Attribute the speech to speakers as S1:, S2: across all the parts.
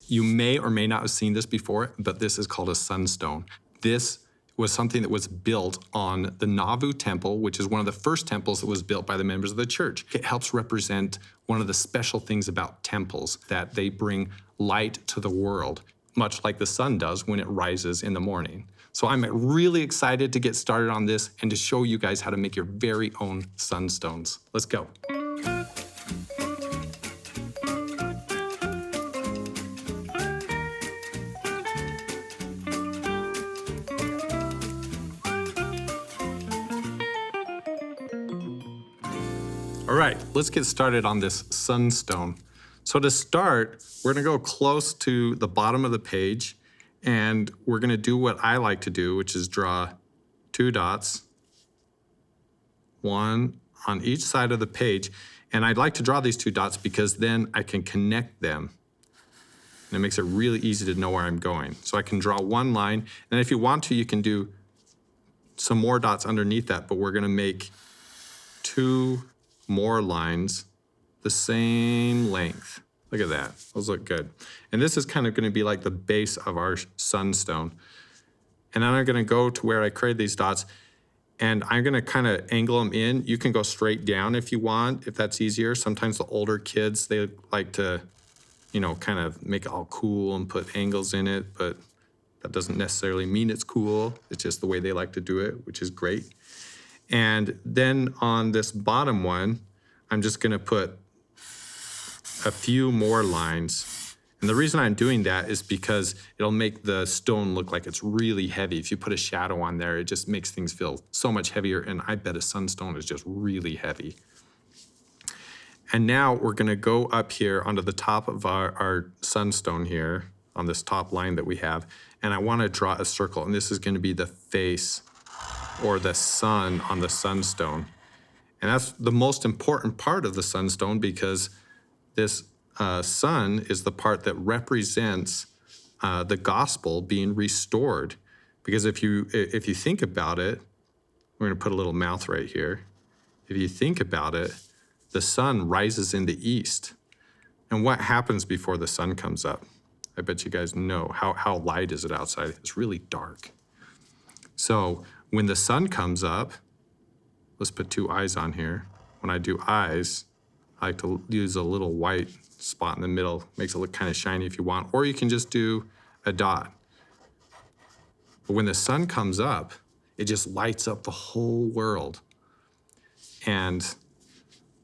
S1: You may or may not have seen this before, but this is called a sunstone. This was something that was built on the Nauvoo temple, which is one of the first temples that was built by the members of the church. It helps represent one of the special things about temples, that they bring light to the world, much like the sun does when it rises in the morning. So I'm really excited to get started on this and to show you guys how to make your very own sunstones. Let's go. All right, let's get started on this sunstone. So to start, we're gonna go close to the bottom of the page, and we're gonna do what I like to do, which is draw 2 dots, one on each side of the page. And I'd like to draw these 2 dots because then I can connect them. And it makes it really easy to know where I'm going. So I can draw one line, and if you want to, you can do some more dots underneath that, but we're gonna make 2 more lines the same length. Look at that, those look good. And this is kind of gonna be like the base of our sunstone. And then I'm gonna go to where I created these dots, and I'm gonna kind of angle them in. You can go straight down if you want, if that's easier. Sometimes the older kids, they like to, kind of make it all cool and put angles in it, but that doesn't necessarily mean it's cool. It's just the way they like to do it, which is great. And then on this bottom one, I'm just gonna put a few more lines. And the reason I'm doing that is because it'll make the stone look like it's really heavy. If you put a shadow on there, it just makes things feel so much heavier, and I bet a sunstone is just really heavy. And now we're gonna go up here onto the top of our sunstone here, on this top line that we have, and I wanna draw a circle, and this is gonna be the face or the sun on the sunstone. And that's the most important part of the sunstone, because this sun is the part that represents the gospel being restored. Because if you think about it, we're gonna put a little mouth right here. If you think about it, the sun rises in the east. And what happens before the sun comes up? I bet you guys know. How light is it outside? It's really dark. So when the sun comes up, let's put 2 eyes on here. When I do eyes, I like to use a little white spot in the middle. Makes it look kind of shiny if you want, or you can just do a dot. But when the sun comes up, it just lights up the whole world. And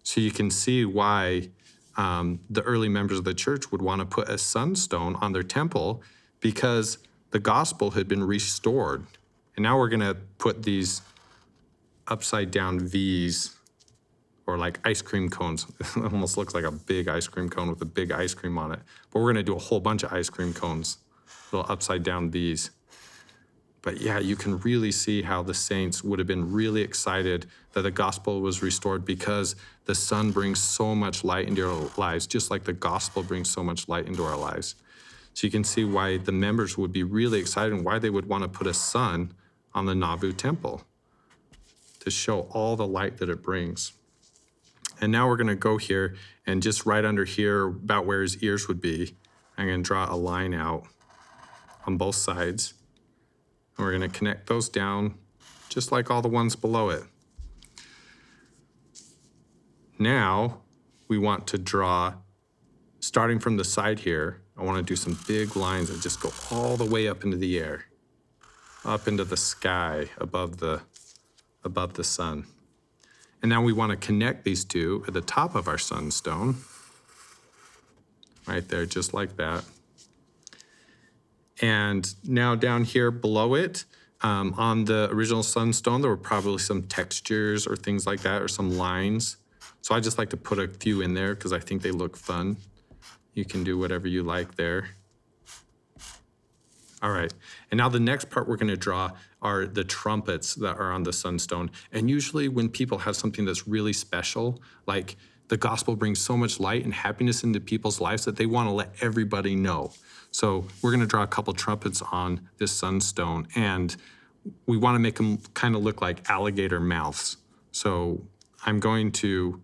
S1: so you can see why the early members of the church would want to put a sunstone on their temple, because the gospel had been restored. And now we're gonna put these upside down V's, or like ice cream cones. It almost looks like a big ice cream cone with a big ice cream on it. But we're gonna do a whole bunch of ice cream cones, little upside down V's. But yeah, you can really see how the saints would have been really excited that the gospel was restored, because the sun brings so much light into our lives, just like the gospel brings so much light into our lives. So you can see why the members would be really excited and why they would want to put a sun on the Nauvoo temple to show all the light that it brings. And now we're gonna go here, and just right under here, about where his ears would be, I'm gonna draw a line out on both sides. And we're gonna connect those down just like all the ones below it. Now we want to draw, starting from the side here, I wanna do some big lines that just go all the way up into the air, up into the sky above the sun. And now we want to connect these 2 at the top of our sunstone, right there, just like that. And now down here below it, on the original sunstone, there were probably some textures or things like that, or some lines. So I just like to put a few in there because I think they look fun. You can do whatever you like there. All right, and now the next part we're gonna draw are the trumpets that are on the sunstone. And usually when people have something that's really special, like the gospel brings so much light and happiness into people's lives that they wanna let everybody know. So we're gonna draw a couple trumpets on this sunstone, and we wanna make them kind of look like alligator mouths. So I'm going to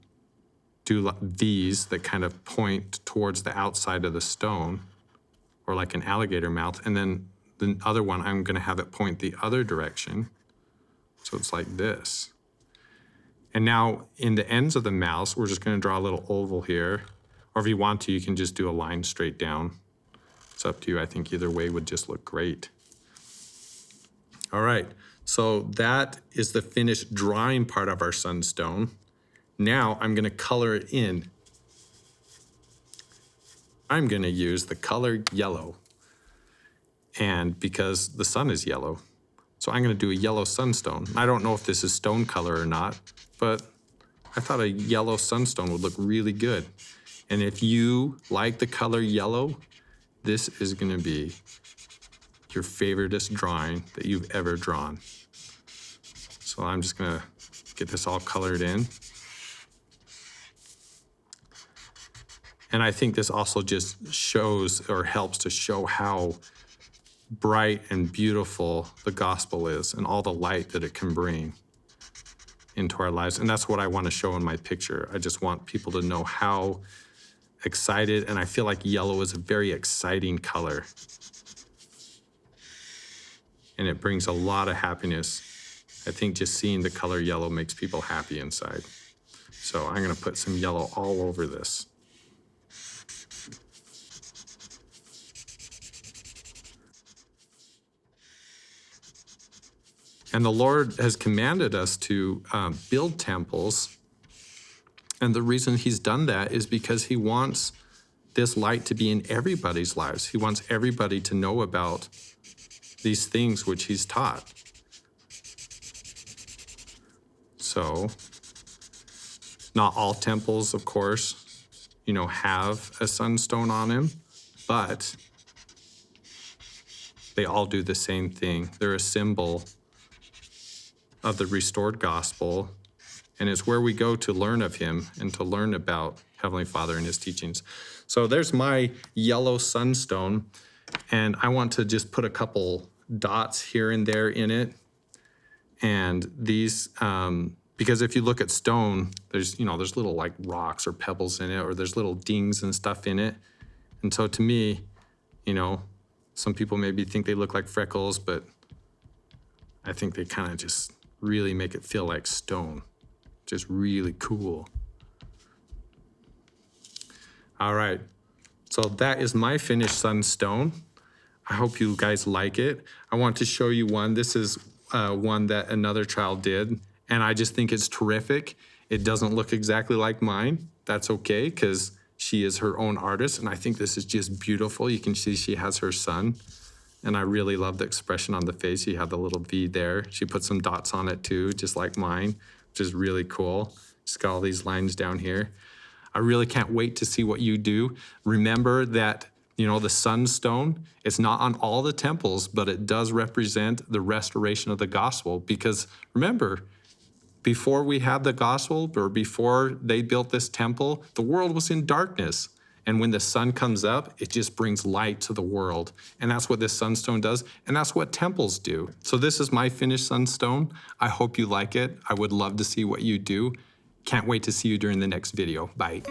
S1: do these that kind of point towards the outside of the stone. or like an alligator mouth. And then the other one, I'm gonna have it point the other direction. So it's like this. And now in the ends of the mouth, we're just gonna draw a little oval here. Or if you want to, you can just do a line straight down. It's up to you. I think either way would just look great. All right, so that is the finished drawing part of our sunstone. Now I'm gonna color it in. I'm gonna use the color yellow. And because the sun is yellow, so I'm gonna do a yellow sunstone. I don't know if this is stone color or not, but I thought a yellow sunstone would look really good. And if you like the color yellow, this is gonna be your favoriteest drawing that you've ever drawn. So I'm just gonna get this all colored in. And I think this also just shows or helps to show how bright and beautiful the gospel is and all the light that it can bring into our lives. And that's what I want to show in my picture. I just want people to know how excited, and I feel like yellow is a very exciting color. And it brings a lot of happiness. I think just seeing the color yellow makes people happy inside. So I'm gonna put some yellow all over this. And the Lord has commanded us to build temples. And the reason he's done that is because he wants this light to be in everybody's lives. He wants everybody to know about these things which he's taught. So, not all temples, of course, have a sunstone on them, but they all do the same thing. They're a symbol of the restored gospel, and it's where we go to learn of him and to learn about Heavenly Father and his teachings. So there's my yellow sunstone, and I want to just put a couple dots here and there in it. And these, because if you look at stone, there's little like rocks or pebbles in it, or there's little dings and stuff in it. And so to me, some people maybe think they look like freckles, but I think they kind of just really make it feel like stone. Just really cool. All right, so that is my finished sunstone. I hope you guys like it. I want to show you one. This is one that another child did, and I just think it's terrific. It doesn't look exactly like mine. That's okay, because she is her own artist, and I think this is just beautiful. You can see she has her son, and I really love the expression on the face. You have the little V there. She put some dots on it too, just like mine, which is really cool. She's got all these lines down here. I really can't wait to see what you do. Remember that, the sunstone, it's not on all the temples, but it does represent the restoration of the gospel. Because remember, before we had the gospel, or before they built this temple, the world was in darkness. And when the sun comes up, it just brings light to the world. And that's what this sunstone does, and that's what temples do. So this is my finished sunstone. I hope you like it. I would love to see what you do. Can't wait to see you during the next video. Bye.